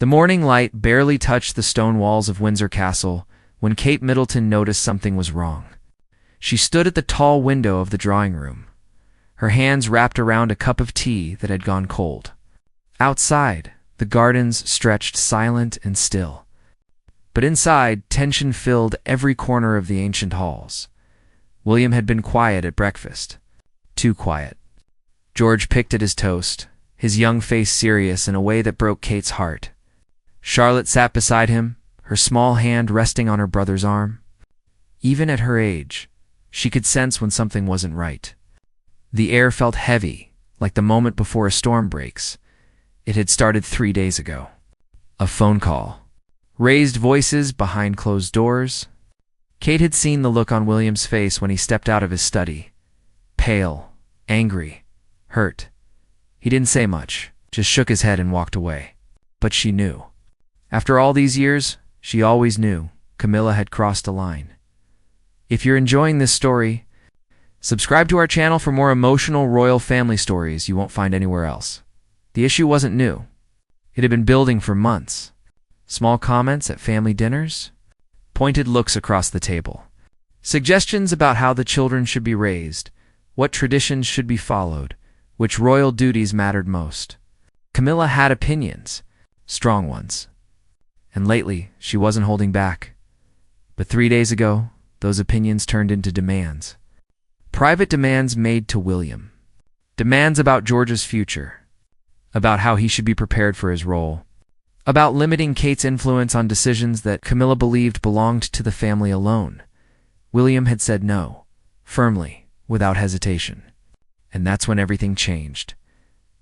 The morning light barely touched the stone walls of Windsor Castle when Kate Middleton noticed something was wrong. She stood at the tall window of the drawing room, her hands wrapped around a cup of tea that had gone cold. Outside, the gardens stretched silent and still. But inside, tension filled every corner of the ancient halls. William had been quiet at breakfast. Too quiet. George picked at his toast, his young face serious in a way that broke Kate's heart. Charlotte sat beside him, her small hand resting on her brother's arm. Even at her age, she could sense when something wasn't right. The air felt heavy, like the moment before a storm breaks. It had started 3 days ago. A phone call. Raised voices behind closed doors. Kate had seen the look on William's face when he stepped out of his study. Pale, angry, hurt. He didn't say much, just shook his head and walked away. But she knew. After all these years, she always knew Camilla had crossed a line. If you're enjoying this story, subscribe to our channel for more emotional royal family stories you won't find anywhere else. The issue wasn't new. It had been building for months. Small comments at family dinners, pointed looks across the table, suggestions about how the children should be raised, what traditions should be followed, which royal duties mattered most. Camilla had opinions, strong ones. And lately, she wasn't holding back. But 3 days ago, those opinions turned into demands. Private demands made to William. Demands about George's future. About how he should be prepared for his role. About limiting Kate's influence on decisions that Camilla believed belonged to the family alone. William had said no, firmly, without hesitation. And that's when everything changed.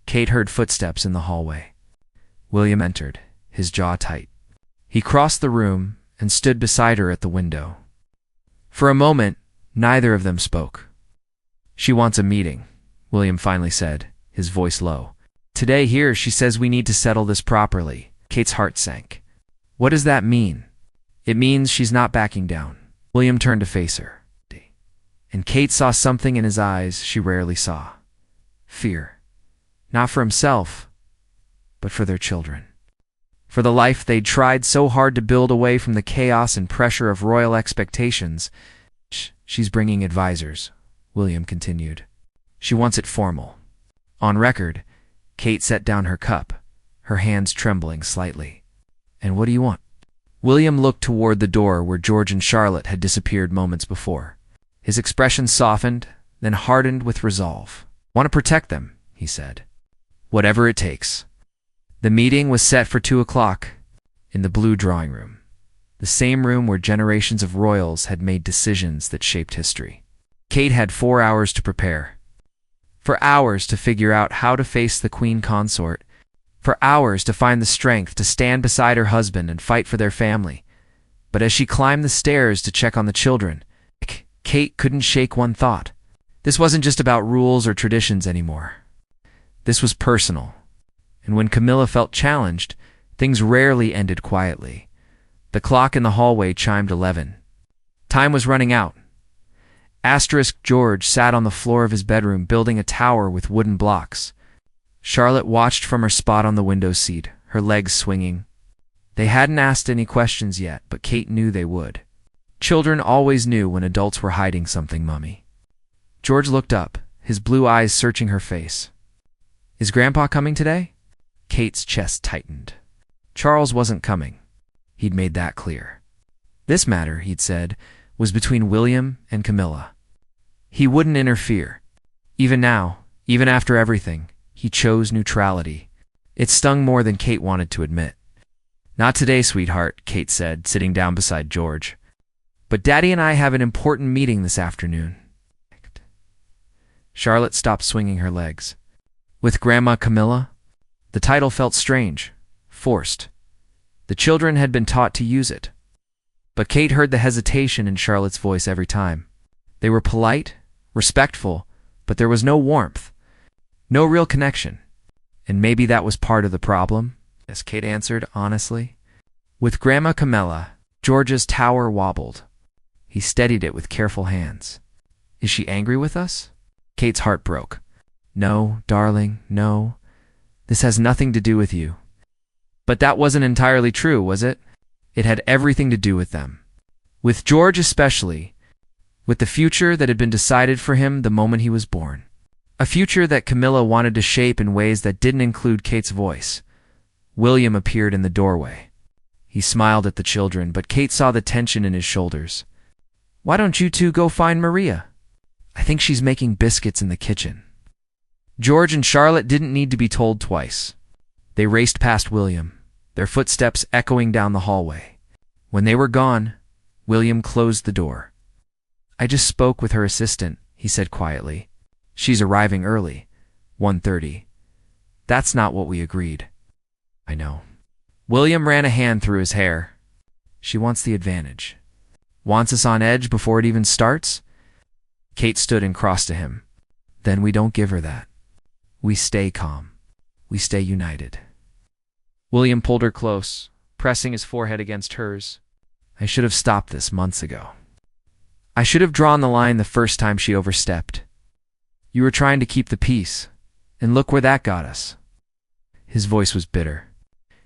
Kate heard footsteps in the hallway. William entered, his jaw tight. He crossed the room and stood beside her at the window. For a moment, neither of them spoke. "She wants a meeting," William finally said, his voice low. "Today here she says we need to settle this properly." Kate's heart sank. "What does that mean?" "It means she's not backing down." William turned to face her. And Kate saw something in his eyes she rarely saw. Fear. Not for himself, but for their children. For the life they'd tried so hard to build away from the chaos and pressure of royal expectations. "She's bringing advisors," William continued. "She wants it formal. On record." Kate set down her cup, her hands trembling slightly. "And what do you want?" William looked toward the door where George and Charlotte had disappeared moments before. His expression softened, then hardened with resolve. "Want to protect them," he said. "Whatever it takes." The meeting was set for 2 o'clock in the blue drawing room, the same room where generations of royals had made decisions that shaped history. Kate had 4 hours to prepare. For hours to figure out how to face the queen consort. For hours to find the strength to stand beside her husband and fight for their family. But as she climbed the stairs to check on the children, Kate couldn't shake one thought. This wasn't just about rules or traditions anymore. This was personal. And when Camilla felt challenged, things rarely ended quietly. The clock in the hallway chimed 11. Time was running out. George sat on the floor of his bedroom building a tower with wooden blocks. Charlotte watched from her spot on the window seat, her legs swinging. They hadn't asked any questions yet, but Kate knew they would. Children always knew when adults were hiding something, Mummy. George looked up, his blue eyes searching her face. "Is Grandpa coming today?" Kate's chest tightened. Charles wasn't coming. He'd made that clear. This matter, he'd said, was between William and Camilla. He wouldn't interfere. Even now, even after everything, he chose neutrality. It stung more than Kate wanted to admit. "Not today, sweetheart," Kate said, sitting down beside George. "But Daddy and I have an important meeting this afternoon." Charlotte stopped swinging her legs. "With Grandma Camilla?" The title felt strange, forced. The children had been taught to use it. But Kate heard the hesitation in Charlotte's voice every time. They were polite, respectful, but there was no warmth, no real connection. And maybe that was part of the problem, as Kate answered honestly. With Grandma Camilla, George's tower wobbled. He steadied it with careful hands. "Is she angry with us?" Kate's heart broke. "No, darling, no. This has nothing to do with you." But that wasn't entirely true, was it? It had everything to do with them. With George especially, with the future that had been decided for him the moment he was born. A future that Camilla wanted to shape in ways that didn't include Kate's voice. William appeared in the doorway. He smiled at the children, but Kate saw the tension in his shoulders. "Why don't you two go find Maria? I think she's making biscuits in the kitchen." George and Charlotte didn't need to be told twice. They raced past William, their footsteps echoing down the hallway. When they were gone, William closed the door. "I just spoke with her assistant," he said quietly. "She's arriving early, 1:30. That's not what we agreed." "I know." William ran a hand through his hair. "She wants the advantage. Wants us on edge before it even starts?" Kate stood and crossed to him. "Then we don't give her that. We stay calm. We stay united." William pulled her close, pressing his forehead against hers. "I should have stopped this months ago. I should have drawn the line the first time she overstepped. You were trying to keep the peace, and look where that got us." His voice was bitter.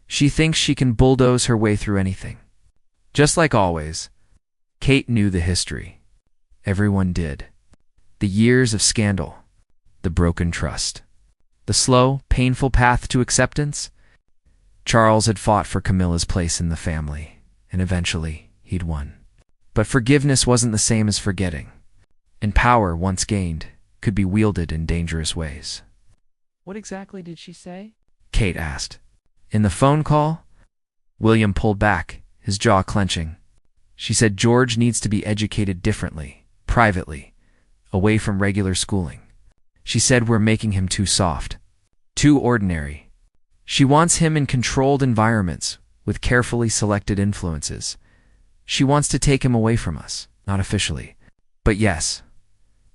"She thinks she can bulldoze her way through anything." Just like always, Kate knew the history. Everyone did. The years of scandal, the broken trust, the slow, painful path to acceptance. Charles had fought for Camilla's place in the family, and eventually he'd won. But forgiveness wasn't the same as forgetting, and power, once gained, could be wielded in dangerous ways. "What exactly did she say?" Kate asked. "In the phone call?" William pulled back, his jaw clenching. "She said George needs to be educated differently, privately, away from regular schooling. She said we're making him too soft, too ordinary. She wants him in controlled environments, with carefully selected influences. She wants to take him away from us, not officially, but yes.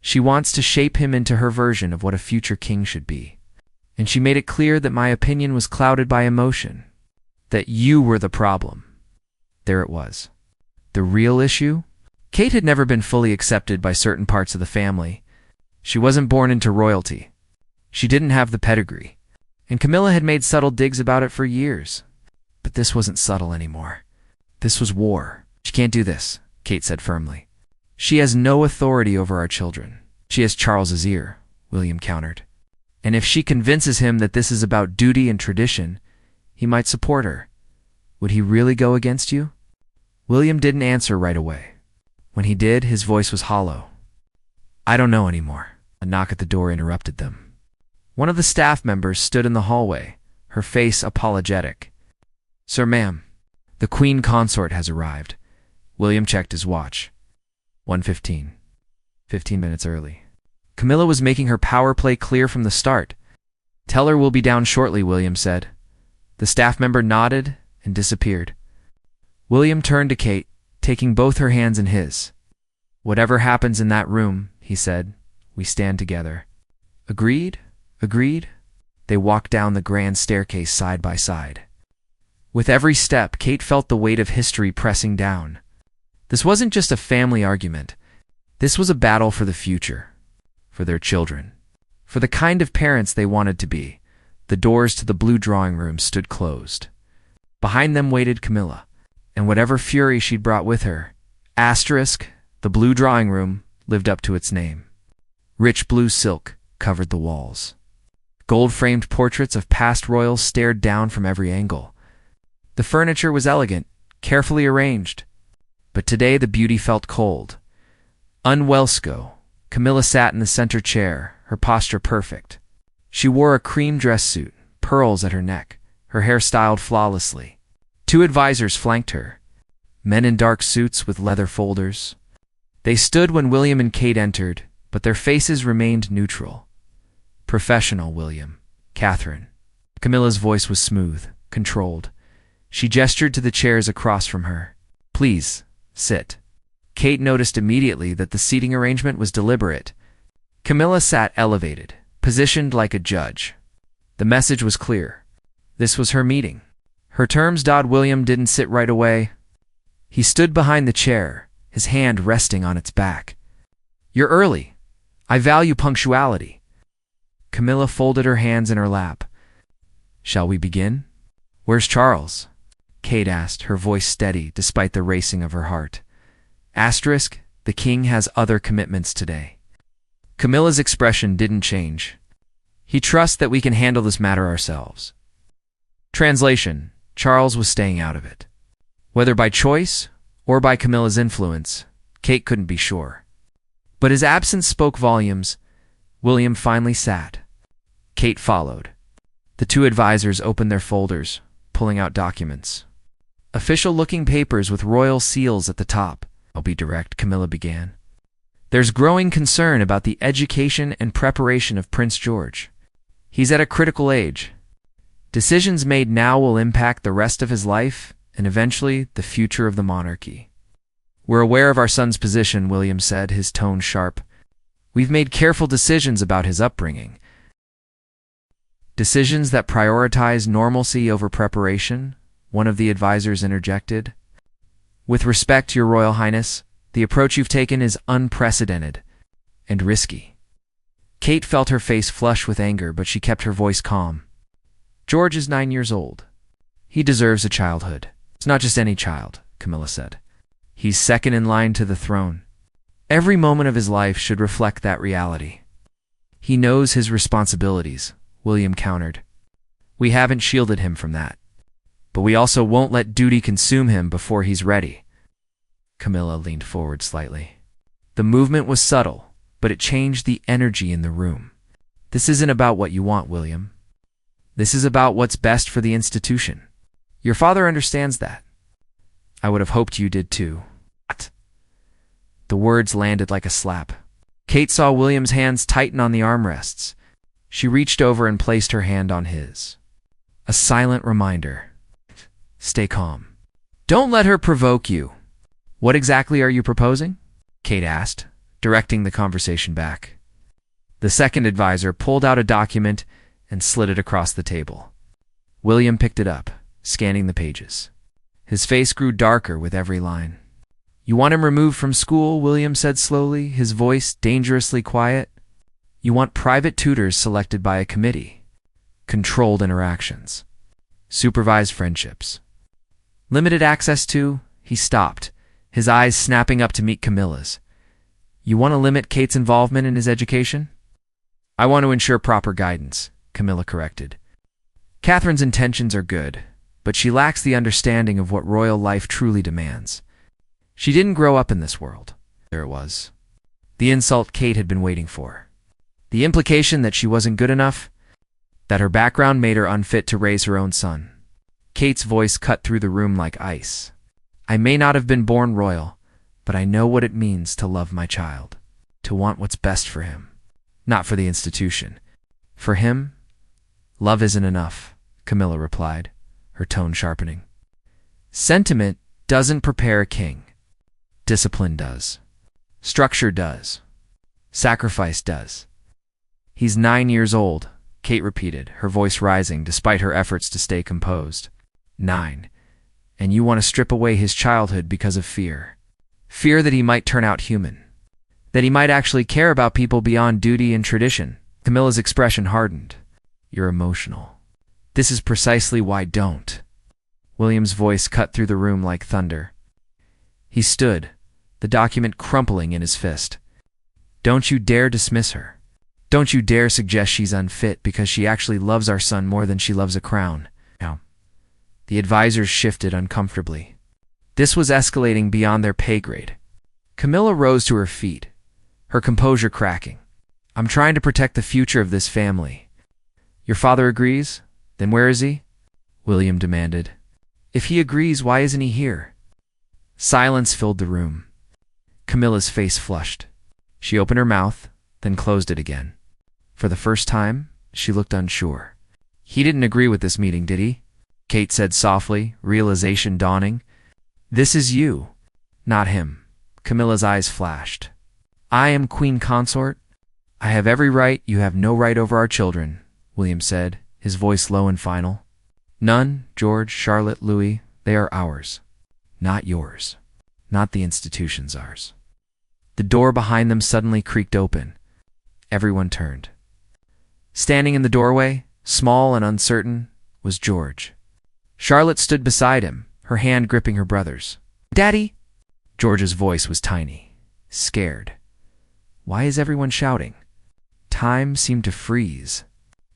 She wants to shape him into her version of what a future king should be. And she made it clear that my opinion was clouded by emotion, that you were the problem." There it was. The real issue? Kate had never been fully accepted by certain parts of the family. She wasn't born into royalty. She didn't have the pedigree. And Camilla had made subtle digs about it for years. But this wasn't subtle anymore. This was war. "She can't do this," Kate said firmly. "She has no authority over our children." "She has Charles's ear," William countered. "And if she convinces him that this is about duty and tradition, he might support her. Would he really go against you?" William didn't answer right away. When he did, his voice was hollow. "I don't know anymore." A knock at the door interrupted them. One of the staff members stood in the hallway, her face apologetic. "Sir, ma'am, the Queen Consort has arrived." William checked his watch. 1:15. 15 minutes early. Camilla was making her power play clear from the start. "Tell her we'll be down shortly," William said. The staff member nodded and disappeared. William turned to Kate, taking both her hands in his. "Whatever happens in that room," he said, "we stand together." "Agreed? Agreed?" They walked down the grand staircase side by side. With every step, Kate felt the weight of history pressing down. This wasn't just a family argument. This was a battle for the future, for their children, for the kind of parents they wanted to be. The doors to the blue drawing room stood closed. Behind them waited Camilla, and whatever fury she'd brought with her, the blue drawing room, lived up to its name. Rich blue silk covered the walls. Gold-framed portraits of past royals stared down from every angle. The furniture was elegant, carefully arranged. But today the beauty felt cold. Unwelsko, Camilla sat in the center chair, her posture perfect. She wore a cream dress suit, pearls at her neck, her hair styled flawlessly. 2 advisors flanked her, men in dark suits with leather folders. They stood when William and Kate entered, but their faces remained neutral. "Professional, William. Catherine." Camilla's voice was smooth, controlled. She gestured to the chairs across from her. "Please, sit." Kate noticed immediately that the seating arrangement was deliberate. Camilla sat elevated, positioned like a judge. The message was clear. This was her meeting. Her terms. William didn't sit right away. He stood behind the chair, his hand resting on its back. "You're early. I value punctuality." Camilla folded her hands in her lap. "Shall we begin?" Where's Charles? Kate asked, her voice steady despite the racing of her heart. Asterisk, the king has other commitments today. Camilla's expression didn't change. He trusts that we can handle this matter ourselves. Translation: Charles was staying out of it. Whether by choice or by Camilla's influence, Kate couldn't be sure. But his absence spoke volumes. William finally sat. Kate followed. The two advisors opened their folders, pulling out documents. Official-looking papers with royal seals at the top. I'll be direct, Camilla began. There's growing concern about the education and preparation of Prince George. He's at a critical age. Decisions made now will impact the rest of his life and eventually the future of the monarchy. We're aware of our son's position, William said, his tone sharp. We've made careful decisions about his upbringing. Decisions that prioritize normalcy over preparation, one of the advisors interjected. With respect, Your Royal Highness, the approach you've taken is unprecedented and risky. Kate felt her face flush with anger, but she kept her voice calm. George is 9 years old. He deserves a childhood. It's not just any child, Camilla said. He's second in line to the throne. Every moment of his life should reflect that reality. He knows his responsibilities, William countered. We haven't shielded him from that. But we also won't let duty consume him before he's ready. Camilla leaned forward slightly. The movement was subtle, but it changed the energy in the room. This isn't about what you want, William. This is about what's best for the institution. Your father understands that. I would have hoped you did too. What? The words landed like a slap. Kate saw William's hands tighten on the armrests. She reached over and placed her hand on his. A silent reminder. Stay calm. Don't let her provoke you. What exactly are you proposing? Kate asked, directing the conversation back. The second advisor pulled out a document and slid it across the table. William picked it up, scanning the pages. His face grew darker with every line. You want him removed from school, William said slowly, his voice dangerously quiet. You want private tutors selected by a committee, controlled interactions, supervised friendships. Limited access to, he stopped, his eyes snapping up to meet Camilla's. You want to limit Kate's involvement in his education? I want to ensure proper guidance, Camilla corrected. Catherine's intentions are good, but she lacks the understanding of what royal life truly demands. She didn't grow up in this world. There it was. The insult Kate had been waiting for. The implication that she wasn't good enough, that her background made her unfit to raise her own son. Kate's voice cut through the room like ice. I may not have been born royal, but I know what it means to love my child, to want what's best for him, not for the institution. For him, love isn't enough, Camilla replied, her tone sharpening. Sentiment doesn't prepare a king. Discipline does. Structure does. Sacrifice does. He's 9 years old, Kate repeated, her voice rising despite her efforts to stay composed. 9. And you want to strip away his childhood because of fear. Fear that he might turn out human. That he might actually care about people beyond duty and tradition. Camilla's expression hardened. You're emotional. This is precisely why don't. William's voice cut through the room like thunder. He stood, the document crumpling in his fist. Don't you dare dismiss her. Don't you dare suggest she's unfit because she actually loves our son more than she loves a crown. Now, the advisors shifted uncomfortably. This was escalating beyond their pay grade. Camilla rose to her feet, her composure cracking. I'm trying to protect the future of this family. Your father agrees? Then where is he? William demanded. If he agrees, why isn't he here? Silence filled the room. Camilla's face flushed. She opened her mouth, then closed it again. For the first time, she looked unsure. He didn't agree with this meeting, did he? Kate said softly, realization dawning. This is you, not him. Camilla's eyes flashed. I am queen consort. I have every right, you have no right over our children, William said, his voice low and final. None, George, Charlotte, Louis, they are ours. Not yours. Not the institution's ours. The door behind them suddenly creaked open. Everyone turned. Standing in the doorway, small and uncertain, was George. Charlotte stood beside him, her hand gripping her brother's. "Daddy!" George's voice was tiny, scared. Why is everyone shouting? Time seemed to freeze.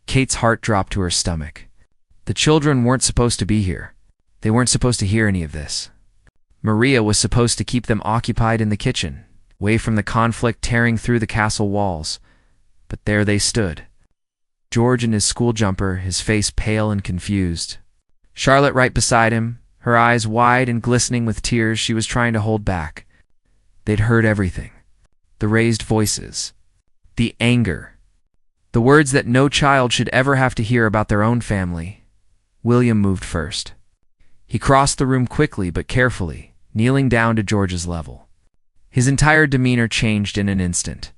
Kate's heart dropped to her stomach. The children weren't supposed to be here. They weren't supposed to hear any of this. Maria was supposed to keep them occupied in the kitchen, away from the conflict tearing through the castle walls. But there they stood. George in his school jumper, his face pale and confused. Charlotte right beside him, her eyes wide and glistening with tears she was trying to hold back. They'd heard everything. The raised voices. The anger. The words that no child should ever have to hear about their own family. William moved first. He crossed the room quickly but carefully, kneeling down to George's level. His entire demeanor changed in an instant.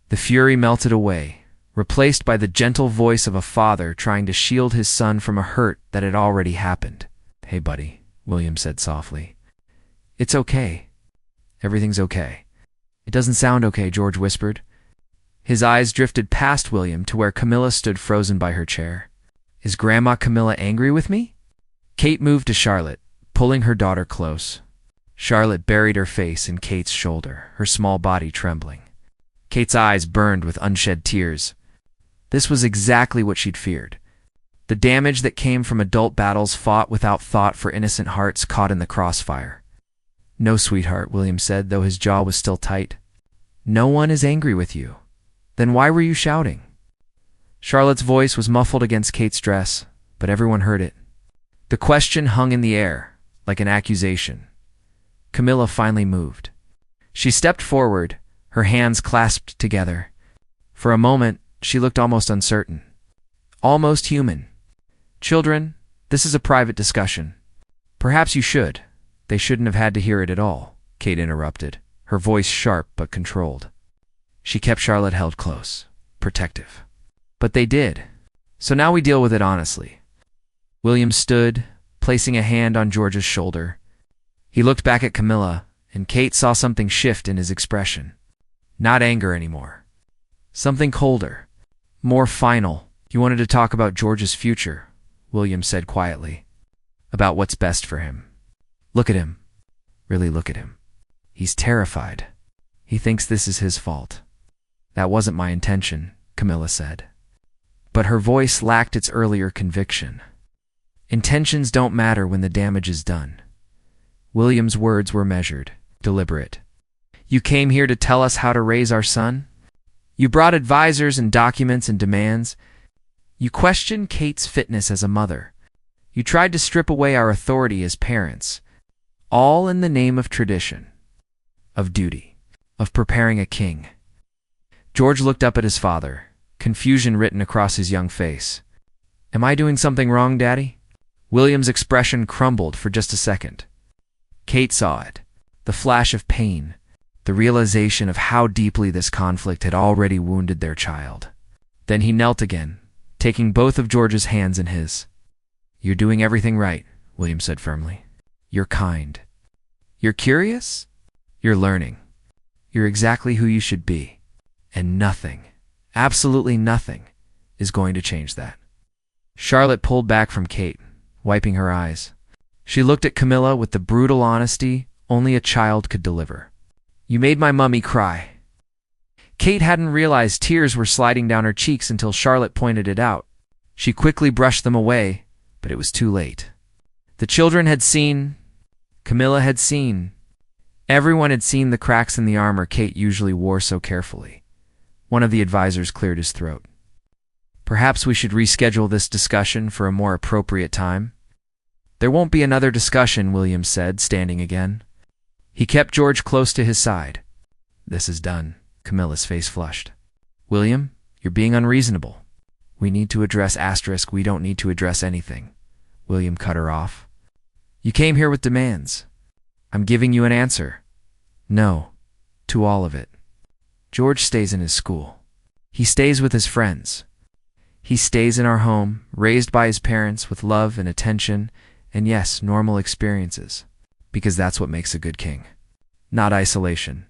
The fury melted away, replaced by the gentle voice of a father trying to shield his son from a hurt that had already happened. "Hey, buddy," William said softly. "It's okay. Everything's okay." "It doesn't sound okay," George whispered. His eyes drifted past William to where Camilla stood frozen by her chair. "Is Grandma Camilla angry with me?" Kate moved to Charlotte, pulling her daughter close. Charlotte buried her face in Kate's shoulder, her small body trembling. Kate's eyes burned with unshed tears. This was exactly what she'd feared. The damage that came from adult battles fought without thought for innocent hearts caught in the crossfire. "No, sweetheart," William said, though his jaw was still tight. "No one is angry with you. Then why were you shouting?" Charlotte's voice was muffled against Kate's dress, but everyone heard it. The question hung in the air, like an accusation. Camilla finally moved. She stepped forward, her hands clasped together. For a moment, she looked almost uncertain. Almost human. "Children, this is a private discussion. Perhaps you should." "They shouldn't have had to hear it at all," Kate interrupted, her voice sharp but controlled. She kept Charlotte held close, protective. "But they did. So now we deal with it honestly." William stood, placing a hand on George's shoulder. He looked back at Camilla, and Kate saw something shift in his expression. Not anger anymore. Something colder, more final. "You wanted to talk about George's future," William said quietly. "About what's best for him. Look at him. Really look at him. He's terrified. He thinks this is his fault." "That wasn't my intention," Camilla said. But her voice lacked its earlier conviction. Intentions don't matter when the damage is done. William's words were measured, deliberate. "You came here to tell us how to raise our son? You brought advisors and documents and demands. You questioned Kate's fitness as a mother. You tried to strip away our authority as parents. All in the name of tradition, of duty, of preparing a king." George looked up at his father, confusion written across his young face. "Am I doing something wrong, Daddy?" William's expression crumbled for just a second. Kate saw it, the flash of pain, the realization of how deeply this conflict had already wounded their child. Then he knelt again, taking both of George's hands in his. "You're doing everything right," William said firmly. "You're kind. You're curious. You're learning. You're exactly who you should be. And nothing, absolutely nothing, is going to change that." Charlotte pulled back from Kate, wiping her eyes. She looked at Camilla with the brutal honesty only a child could deliver. "You made my mummy cry." Kate hadn't realized tears were sliding down her cheeks until Charlotte pointed it out. She quickly brushed them away, but it was too late. The children had seen. Camilla had seen. Everyone had seen the cracks in the armor Kate usually wore so carefully. One of the advisors cleared his throat. "Perhaps we should reschedule this discussion for a more appropriate time." "There won't be another discussion," William said, standing again. He kept George close to his side. "This is done." Camilla's face flushed. "William, you're being unreasonable. We need to address *. We don't need to address anything." William cut her off. "You came here with demands. I'm giving you an answer. No, to all of it. George stays in his school. He stays with his friends. He stays in our home, raised by his parents with love and attention, and yes, normal experiences. Because that's what makes a good king. Not isolation.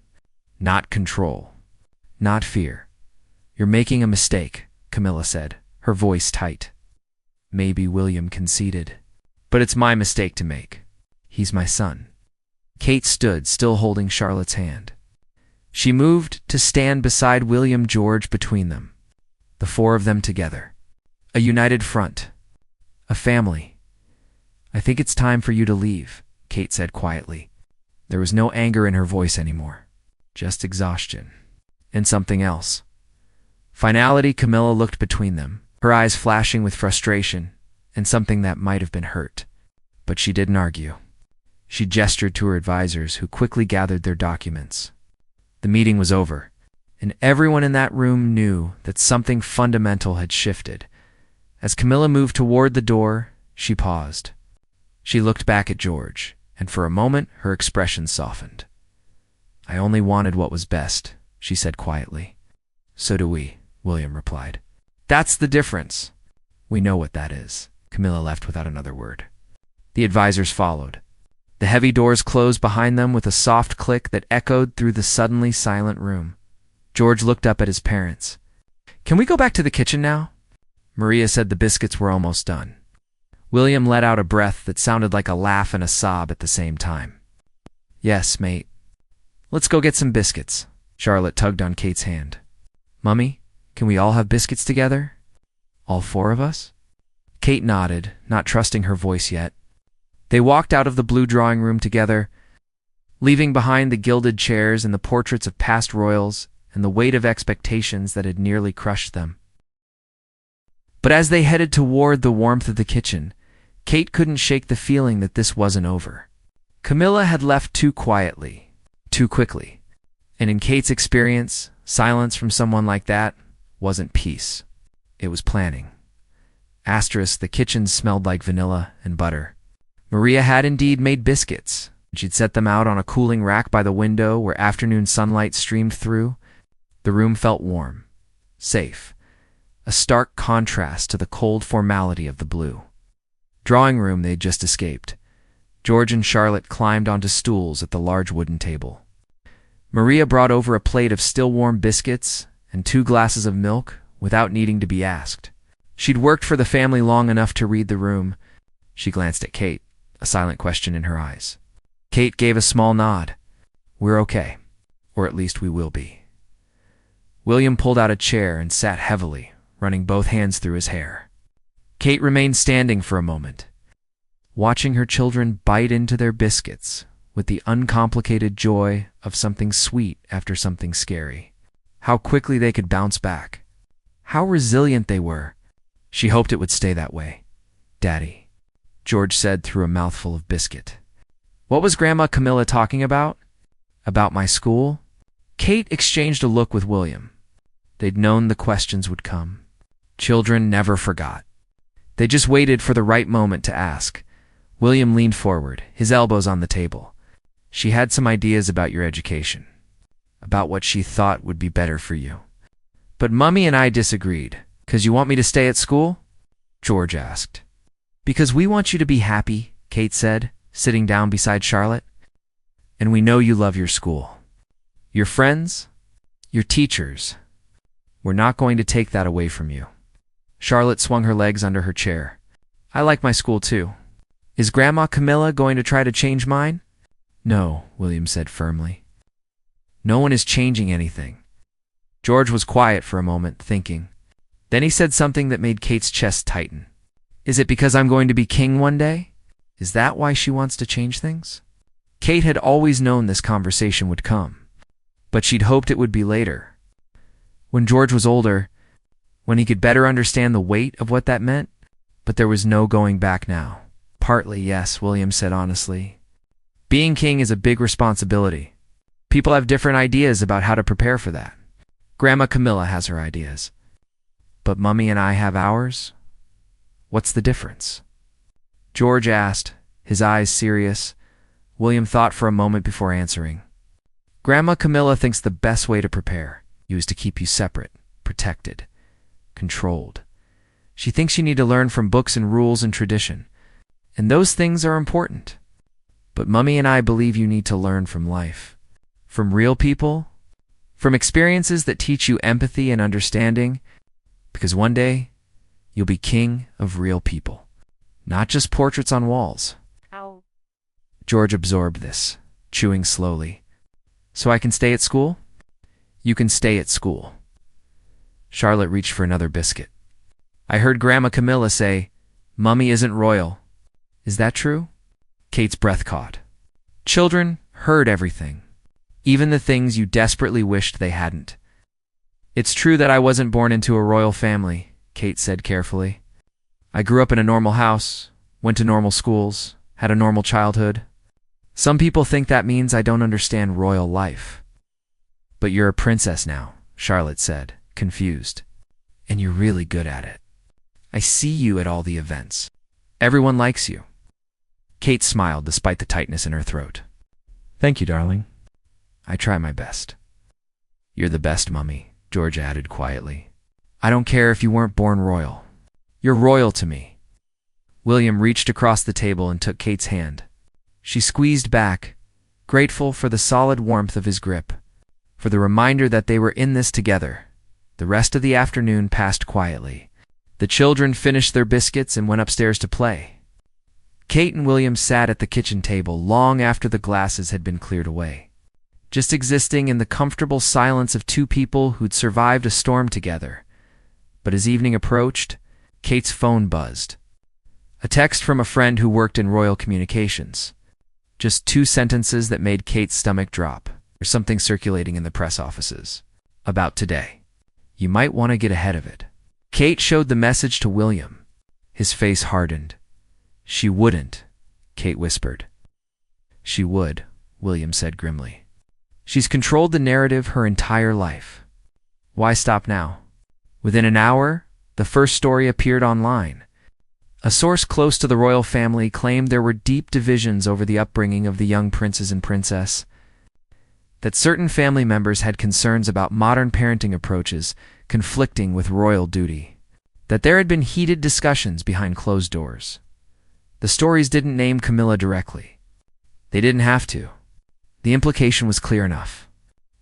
Not control. Not fear." "You're making a mistake," Camilla said, her voice tight. Maybe William conceded. But it's my mistake to make. He's my son. Kate stood, still holding Charlotte's hand. She moved to stand beside William George between them. The four of them together. A united front. A family. I think it's time for you to leave, Kate said quietly. There was no anger in her voice anymore. Just exhaustion. And something else. Finality. Camilla looked between them, her eyes flashing with frustration and something that might have been hurt. But she didn't argue. She gestured to her advisors, who quickly gathered their documents. The meeting was over, and everyone in that room knew that something fundamental had shifted. As Camilla moved toward the door, she paused. She looked back at George, and for a moment her expression softened. I only wanted what was best, she said quietly. So do we, William replied. That's the difference. We know what that is. Camilla left without another word. The advisors followed. The heavy doors closed behind them with a soft click that echoed through the suddenly silent room. George looked up at his parents. Can we go back to the kitchen now? Maria said the biscuits were almost done. William let out a breath that sounded like a laugh and a sob at the same time. Yes, mate. Let's go get some biscuits. Charlotte tugged on Kate's hand. Mummy, can we all have biscuits together? All four of us? Kate nodded, not trusting her voice yet. They walked out of the blue drawing room together, leaving behind the gilded chairs and the portraits of past royals and the weight of expectations that had nearly crushed them. But as they headed toward the warmth of the kitchen, Kate couldn't shake the feeling that this wasn't over. Camilla had left too quietly, too quickly, and in Kate's experience, silence from someone like that wasn't peace. It was planning. Asterisk, the kitchen smelled like vanilla and butter. Maria had indeed made biscuits. She'd set them out on a cooling rack by the window where afternoon sunlight streamed through. The room felt warm, safe, a stark contrast to the cold formality of the blue drawing room they'd just escaped. George and Charlotte climbed onto stools at the large wooden table. Maria brought over a plate of still warm biscuits and 2 glasses of milk without needing to be asked. She'd worked for the family long enough to read the room. She glanced at Kate, a silent question in her eyes. Kate gave a small nod. We're okay, or at least we will be. William pulled out a chair and sat heavily, running both hands through his hair. Kate remained standing for a moment, watching her children bite into their biscuits with the uncomplicated joy of something sweet after something scary. How quickly they could bounce back. How resilient they were. She hoped it would stay that way. Daddy, George said through a mouthful of biscuit. What was Grandma Camilla talking about? About my school? Kate exchanged a look with William. They'd known the questions would come. Children never forgot. They just waited for the right moment to ask. William leaned forward, his elbows on the table. She had some ideas about your education, about what she thought would be better for you. But Mummy and I disagreed. 'Cause you want me to stay at school? George asked. Because we want you to be happy, Kate said, sitting down beside Charlotte. And we know you love your school. Your friends, your teachers. We're not going to take that away from you. Charlotte swung her legs under her chair. I like my school too. Is Grandma Camilla going to try to change mine? No, William said firmly. No one is changing anything. George was quiet for a moment, thinking. Then he said something that made Kate's chest tighten. Is it because I'm going to be king one day? Is that why she wants to change things? Kate had always known this conversation would come, but she'd hoped it would be later. When George was older, when he could better understand the weight of what that meant, but there was no going back now. Partly, yes, William said honestly. Being king is a big responsibility. People have different ideas about how to prepare for that. Grandma Camilla has her ideas. But Mummy and I have ours? What's the difference? George asked, his eyes serious. William thought for a moment before answering. Grandma Camilla thinks the best way to prepare you is to keep you separate, protected, controlled. She thinks you need to learn from books and rules and tradition. And those things are important. But Mummy and I believe you need to learn from life. From real people. From experiences that teach you empathy and understanding. Because one day, you'll be king of real people. Not just portraits on walls. How? George absorbed this, chewing slowly. So I can stay at school? You can stay at school. Charlotte reached for another biscuit. I heard Grandma Camilla say, Mummy isn't royal. Is that true? Kate's breath caught. Children heard everything, even the things you desperately wished they hadn't. It's true that I wasn't born into a royal family, Kate said carefully. I grew up in a normal house, went to normal schools, had a normal childhood. Some people think that means I don't understand royal life. But you're a princess now, Charlotte said, confused. And you're really good at it. I see you at all the events. Everyone likes you. Kate smiled despite the tightness in her throat. Thank you, darling. I try my best. You're the best, Mummy, George added quietly. I don't care if you weren't born royal. You're royal to me. William reached across the table and took Kate's hand. She squeezed back, grateful for the solid warmth of his grip, for the reminder that they were in this together. The rest of the afternoon passed quietly. The children finished their biscuits and went upstairs to play. Kate and William sat at the kitchen table long after the glasses had been cleared away, just existing in the comfortable silence of two people who'd survived a storm together. But as evening approached, Kate's phone buzzed. A text from a friend who worked in royal communications. Just 2 sentences that made Kate's stomach drop. There's something circulating in the press offices. About today. You might want to get ahead of it. Kate showed the message to William. His face hardened. She wouldn't, Kate whispered. She would, William said grimly. She's controlled the narrative her entire life. Why stop now? Within an hour, the first story appeared online. A source close to the royal family claimed there were deep divisions over the upbringing of the young princes and princess, that certain family members had concerns about modern parenting approaches conflicting with royal duty, that there had been heated discussions behind closed doors. The stories didn't name Camilla directly. They didn't have to. The implication was clear enough,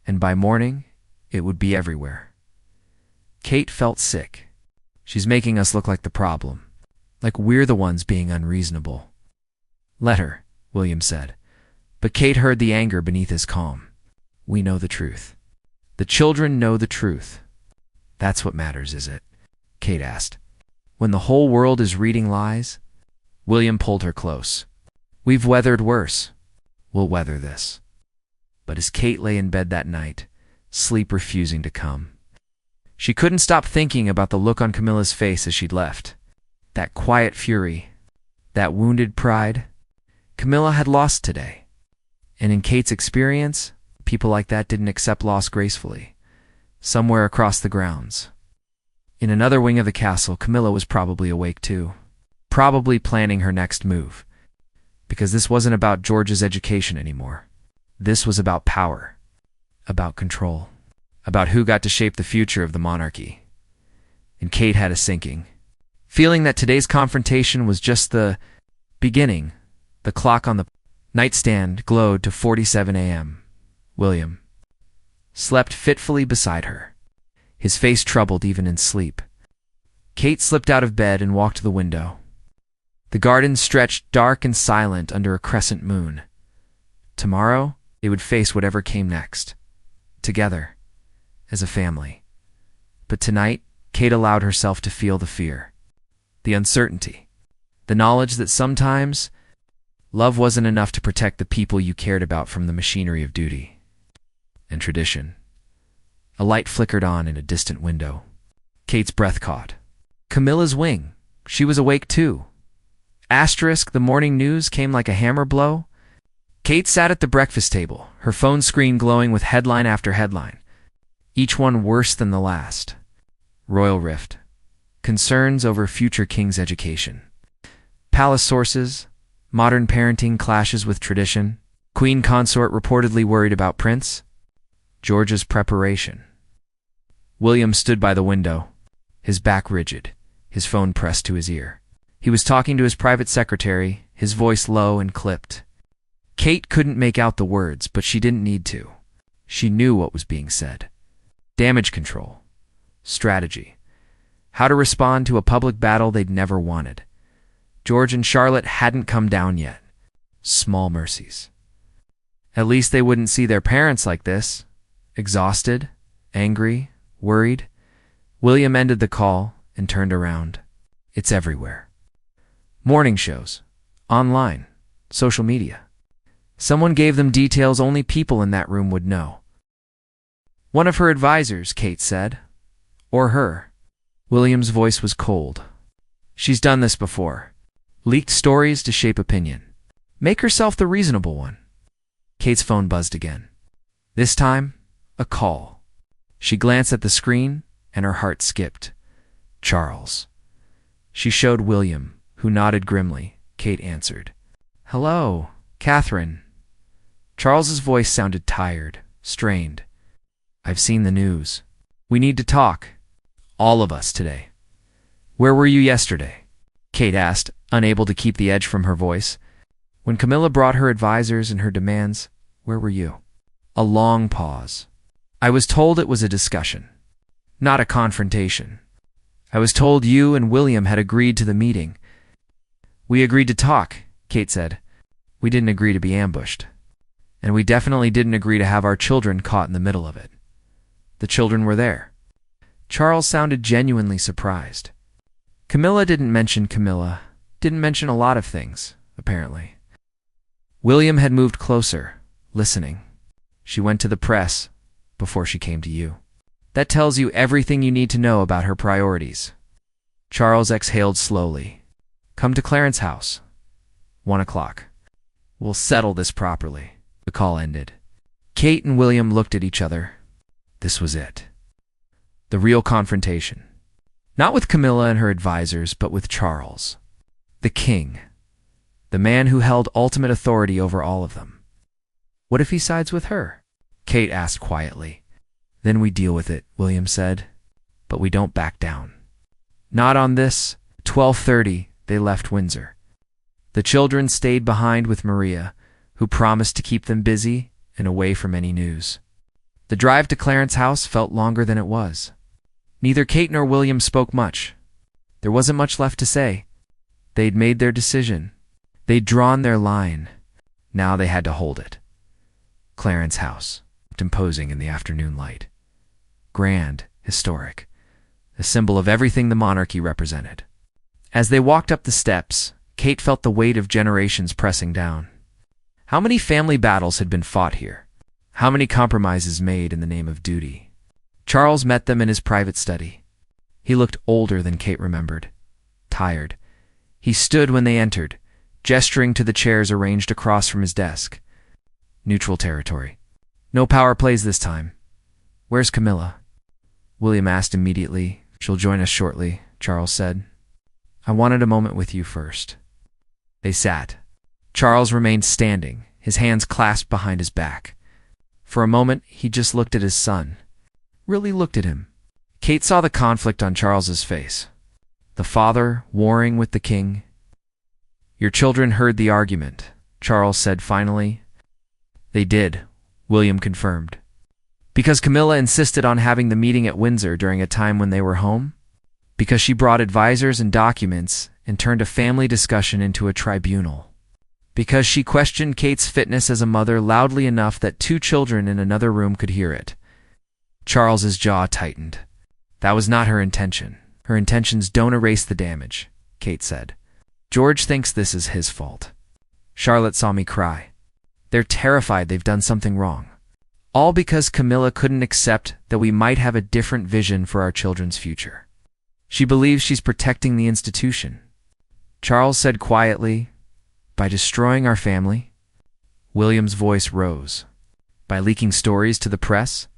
and by morning, it would be everywhere. Kate felt sick. She's making us look like the problem, like we're the ones being unreasonable. Let her, William said, but Kate heard the anger beneath his calm. We know the truth. The children know the truth. That's what matters, is it? Kate asked. When the whole world is reading lies? William pulled her close. We've weathered worse. We'll weather this. But as Kate lay in bed that night, sleep refusing to come, she couldn't stop thinking about the look on Camilla's face as she'd left. That quiet fury, that wounded pride. Camilla had lost today. And in Kate's experience, people like that didn't accept loss gracefully. Somewhere across the grounds, in another wing of the castle, Camilla was probably awake too. Probably planning her next move. Because this wasn't about George's education anymore. This was about power. About control. About who got to shape the future of the monarchy. And Kate had a sinking feeling that today's confrontation was just the beginning. The clock on the nightstand glowed to 47 a.m. William slept fitfully beside her, his face troubled even in sleep. Kate slipped out of bed and walked to the window. The garden stretched dark and silent under a crescent moon. Tomorrow, they would face whatever came next. Together, as a family. But tonight, Kate allowed herself to feel the fear. The uncertainty. The knowledge that sometimes, love wasn't enough to protect the people you cared about from the machinery of duty and tradition. A light flickered on in a distant window. Kate's breath caught. Camilla's wing. She was awake too. Asterisk, the morning news came like a hammer blow. Kate sat at the breakfast table, her phone screen glowing with headline after headline, each one worse than the last. Royal rift. Concerns over future king's education. Palace sources. Modern parenting clashes with tradition. Queen consort reportedly worried about prince. George's preparation. William stood by the window, his back rigid, his phone pressed to his ear. He was talking to his private secretary, his voice low and clipped. Kate couldn't make out the words, but she didn't need to. She knew what was being said. Damage control. Strategy. How to respond to a public battle they'd never wanted. George and Charlotte hadn't come down yet. Small mercies. At least they wouldn't see their parents like this. Exhausted, angry, worried. William ended the call and turned around. It's everywhere. Morning shows. Online. Social media. Someone gave them details only people in that room would know. One of her advisors, Kate said. Or her. William's voice was cold. She's done this before. Leaked stories to shape opinion. Make herself the reasonable one. Kate's phone buzzed again. This time, a call. She glanced at the screen, and her heart skipped. Charles. She showed William, who nodded grimly. Kate answered. Hello, Catherine. Charles's voice sounded tired, strained. I've seen the news. We need to talk. All of us today. Where were you yesterday? Kate asked, unable to keep the edge from her voice. When Camilla brought her advisors and her demands, where were you? A long pause. I was told it was a discussion, not a confrontation. I was told you and William had agreed to the meeting. We agreed to talk, Kate said. We didn't agree to be ambushed. And we definitely didn't agree to have our children caught in the middle of it. The children were there. Charles sounded genuinely surprised. Camilla didn't mention a lot of things, apparently. William had moved closer, listening. She went to the press before she came to you. That tells you everything you need to know about her priorities. Charles exhaled slowly. Come to Clarence House. 1 o'clock. We'll settle this properly. The call ended. Kate and William looked at each other. This was it. The real confrontation. Not with Camilla and her advisors, but with Charles. The king. The man who held ultimate authority over all of them. What if he sides with her? Kate asked quietly. Then we deal with it, William said. But we don't back down. Not on this. 12:30, they left Windsor. The children stayed behind with Maria, who promised to keep them busy and away from any news. The drive to Clarence House felt longer than it was. Neither Kate nor William spoke much. There wasn't much left to say. They'd made their decision. They'd drawn their line. Now they had to hold it. Clarence House, imposing in the afternoon light. Grand, historic, a symbol of everything the monarchy represented. As they walked up the steps, Kate felt the weight of generations pressing down. How many family battles had been fought here? How many compromises made in the name of duty? Charles met them in his private study. He looked older than Kate remembered. Tired. He stood when they entered, gesturing to the chairs arranged across from his desk. Neutral territory. No power plays this time. Where's Camilla? William asked immediately. She'll join us shortly, Charles said. I wanted a moment with you first. They sat. Charles remained standing, his hands clasped behind his back. For a moment, he just looked at his son. Really looked at him. Kate saw the conflict on Charles's face. The father warring with the king. Your children heard the argument, Charles said finally. They did, William confirmed. Because Camilla insisted on having the meeting at Windsor during a time when they were home? Because she brought advisors and documents and turned a family discussion into a tribunal? Because she questioned Kate's fitness as a mother loudly enough that 2 children in another room could hear it? Charles's jaw tightened. That was not her intention. Her intentions don't erase the damage, Kate said. George thinks this is his fault. Charlotte saw me cry. They're terrified they've done something wrong. All because Camilla couldn't accept that we might have a different vision for our children's future. She believes she's protecting the institution. Charles said quietly, by destroying our family? William's voice rose. By leaking stories to the press?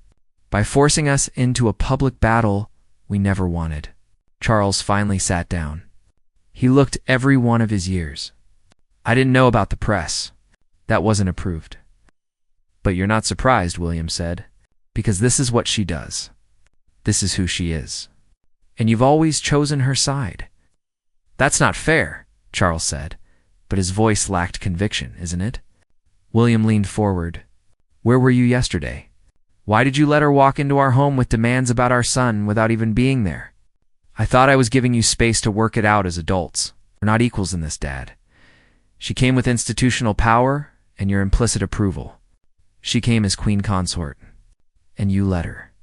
By forcing us into a public battle we never wanted. Charles finally sat down. He looked every one of his years. I didn't know about the press. That wasn't approved. But you're not surprised, William said, because this is what she does. This is who she is. And you've always chosen her side. That's not fair, Charles said, but his voice lacked conviction, isn't it? William leaned forward. Where were you yesterday? Why did you let her walk into our home with demands about our son without even being there? I thought I was giving you space to work it out as adults. We're not equals in this, Dad. She came with institutional power and your implicit approval. She came as queen consort, and you let her.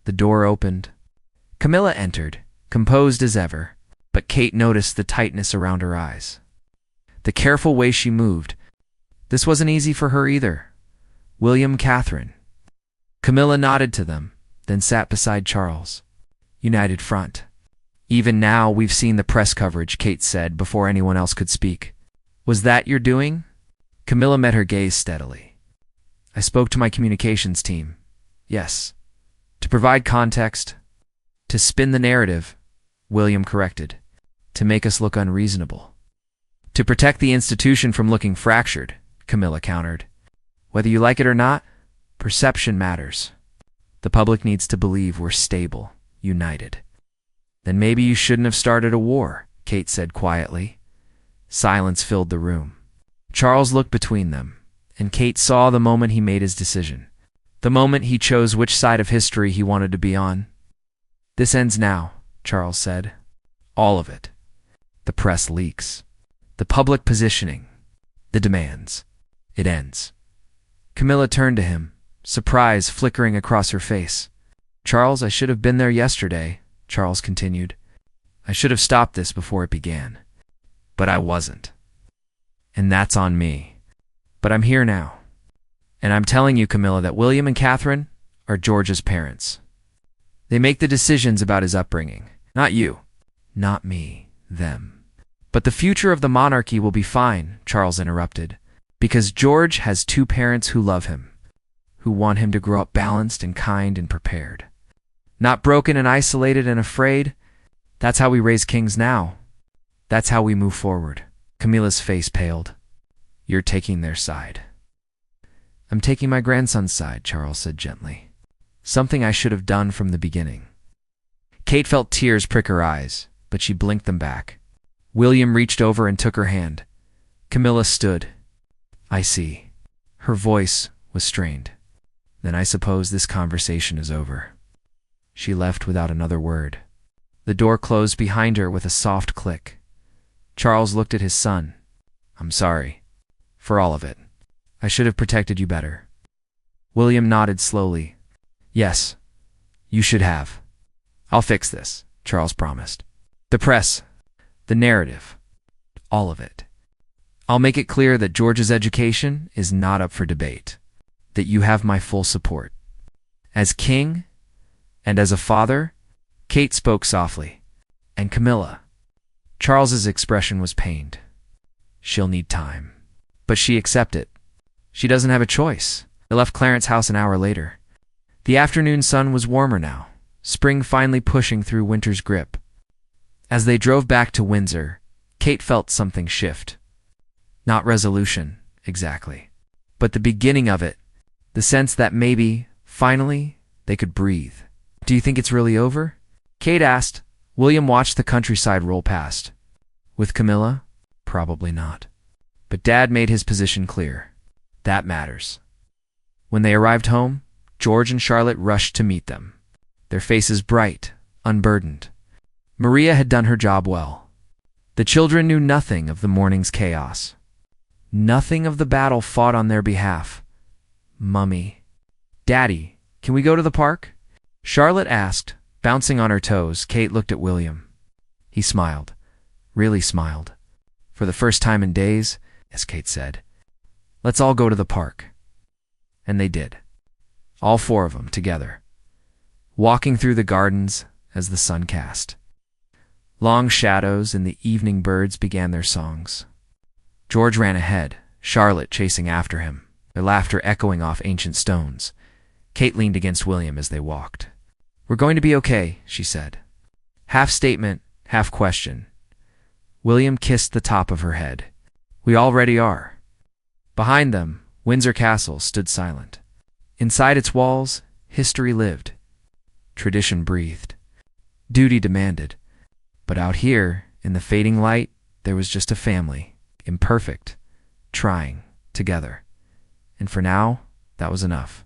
The door opened. Camilla entered, composed as ever, but Kate noticed the tightness around her eyes. The careful way she moved. This wasn't easy for her either. William, Catherine. Camilla nodded to them, then sat beside Charles. United front. Even now, we've seen the press coverage, Kate said before anyone else could speak. Was that your doing? Camilla met her gaze steadily. I spoke to my communications team. Yes. To provide context. To spin the narrative, William corrected. To make us look unreasonable. To protect the institution from looking fractured, Camilla countered. Whether you like it or not, perception matters. The public needs to believe we're stable, united. Then maybe you shouldn't have started a war, Kate said quietly. Silence filled the room. Charles looked between them, and Kate saw the moment he made his decision. The moment he chose which side of history he wanted to be on. This ends now, Charles said. All of it. The press leaks. The public positioning. The demands. It ends. Camilla turned to him, surprise flickering across her face. Charles, I should have been there yesterday, Charles continued. I should have stopped this before it began. But I wasn't. And that's on me. But I'm here now. And I'm telling you, Camilla, that William and Catherine are George's parents. They make the decisions about his upbringing. Not you. Not me. Them. But the future of the monarchy will be fine, Charles interrupted, because George has two parents who love him, who want him to grow up balanced and kind and prepared. Not broken and isolated and afraid. That's how we raise kings now. That's how we move forward. Camilla's face paled. You're taking their side. I'm taking my grandson's side, Charles said gently. Something I should have done from the beginning. Kate felt tears prick her eyes, but she blinked them back. William reached over and took her hand. Camilla stood. I see. Her voice was strained. Then I suppose this conversation is over. She left without another word. The door closed behind her with a soft click. Charles looked at his son. I'm sorry. For all of it. I should have protected you better. William nodded slowly. Yes, you should have. I'll fix this, Charles promised. The press, the narrative, all of it. I'll make it clear that George's education is not up for debate, that you have my full support. As king and as a father, Kate spoke softly. And Camilla. Charles's expression was pained. She'll need time. But she accepted. She doesn't have a choice. They left Clarence's house an hour later. The afternoon sun was warmer now, spring finally pushing through winter's grip. As they drove back to Windsor, Kate felt something shift. Not resolution, exactly, but the beginning of it, the sense that maybe, finally, they could breathe. Do you think it's really over? Kate asked. William watched the countryside roll past. With Camilla? Probably not. But Dad made his position clear. That matters. When they arrived home, George and Charlotte rushed to meet them, their faces bright, unburdened. Maria had done her job well. The children knew nothing of the morning's chaos. Nothing of the battle fought on their behalf. Mummy. Daddy, can we go to the park? Charlotte asked, bouncing on her toes. Kate looked at William. He smiled. Really smiled. For the first time in days, as Kate said. Let's all go to the park. And they did. All four of them together. Walking through the gardens as the sun cast. Long shadows and the evening birds began their songs. George ran ahead, Charlotte chasing after him, their laughter echoing off ancient stones. Kate leaned against William as they walked. We're going to be okay, she said. Half statement, half question. William kissed the top of her head. We already are. Behind them, Windsor Castle stood silent. Inside its walls, history lived. Tradition breathed. Duty demanded. But out here, in the fading light, there was just a family, imperfect, trying, together. And for now, that was enough.